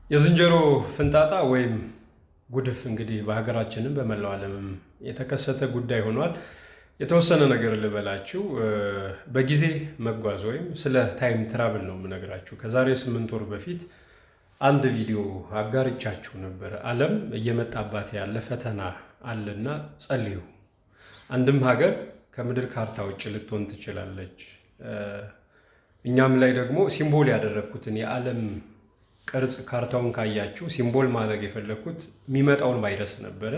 የዝንጀሮ ፍንጣጣ ወይም ጉድፍ እንግዲህ በሀገራችንም በመላው ዓለምም የተከሰተ ጉዳይ ሆኗል። የተወሰነ ነገር ልበላችሁ። በጊዜ መጓዝ ወይም ስለ ታይም ትራቭል ነው የምነግራችሁ። ከዛሬ 8 ወር በፊት አንድ ቪዲዮ አጋርቻችሁ ነበር። ዓለም እየመጣባት ያለ ፈተና አለና ጸልዩ። አንድም ሀገር ከምድር ካርታ ውጭ ልትሆን ትችላለች። እኛም ላይ ደግሞ ሲምቦል ያደረግኩትን የዓለም ቅርጽ ካርታውን ካያችሁ ሲምቦል ማድረግ የፈለግኩት የሚመጣውን ቫይረስ ነበረ።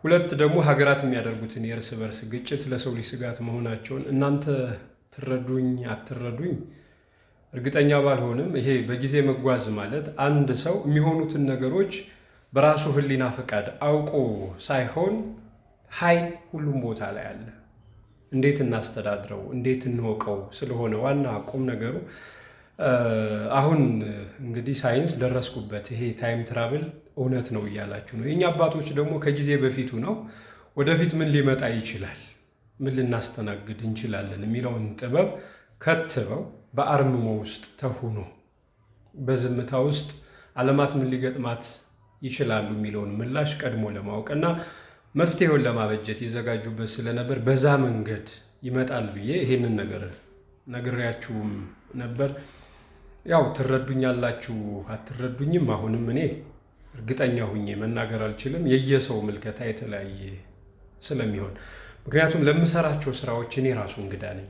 ሁለት ደግሞ ሀገራት የሚያደርጉትን የእርስ በርስ ግጭት ለሰው ልጅ ስጋት መሆናቸውን እናንተ ትረዱኝ አትረዱኝ እርግጠኛ ባልሆንም ይሄ በጊዜ መጓዝ ማለት አንድ ሰው የሚሆኑትን ነገሮች በራሱ ሕሊና ፈቃድ አውቆ ሳይሆን ኃይል ሁሉም ቦታ ላይ አለ። እንዴት እናስተዳድረው፣ እንዴት እንወቀው ስለሆነ ዋና ቁም ነገሩ አሁን እንግዲህ ሳይንስ ደረስኩበት ይሄ ታይም ትራቭል እውነት ነው እያላችሁ ነው። የኛ አባቶች ደግሞ ከጊዜ በፊቱ ነው ወደፊት ምን ሊመጣ ይችላል፣ ምን ልናስተናግድ እንችላለን የሚለውን ጥበብ ከትበው በአርምሞ ውስጥ ተሁኖ በዝምታ ውስጥ ዓለማት ምን ሊገጥማት ይችላሉ የሚለውን ምላሽ ቀድሞ ለማወቅና መፍትሄውን ለማበጀት ይዘጋጁበት ስለነበር በዛ መንገድ ይመጣል ብዬ ይሄንን ነገር ነግሬያችሁም ነበር። ያው ትረዱኛላችሁ አትረዱኝም። አሁንም እኔ እርግጠኛ ሁኜ መናገር አልችልም። የየሰው ምልከታ የተለያየ ስለሚሆን ምክንያቱም ለምሰራቸው ስራዎች እኔ ራሱ እንግዳ ነኝ።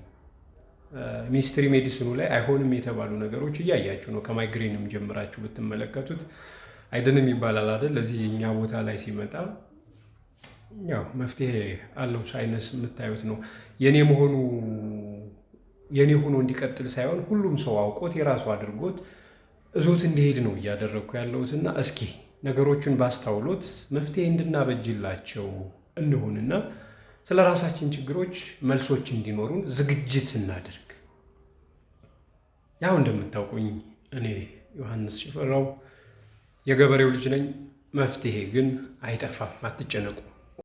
ሚኒስትሪ ሜዲሲኑ ላይ አይሆንም የተባሉ ነገሮች እያያችሁ ነው። ከማይግሬንም ጀምራችሁ ብትመለከቱት አይድንም ይባላል አይደል? ለዚህ እኛ ቦታ ላይ ሲመጣ ያው መፍትሄ አለው። ሳይንስ የምታዩት ነው። የኔ ሆኖ እንዲቀጥል ሳይሆን ሁሉም ሰው አውቆት የራሱ አድርጎት እዞት እንዲሄድ ነው እያደረግኩ ያለሁትና እስኪ ነገሮችን ባስታውሎት መፍትሄ እንድናበጅላቸው እንሁንና ስለ ራሳችን ችግሮች መልሶች እንዲኖሩን ዝግጅት እናድርግ። ያው እንደምታውቁኝ እኔ ዮሐንስ ሽፈራው የገበሬው ልጅ ነኝ። መፍትሄ ግን አይጠፋም፣ አትጨነቁ።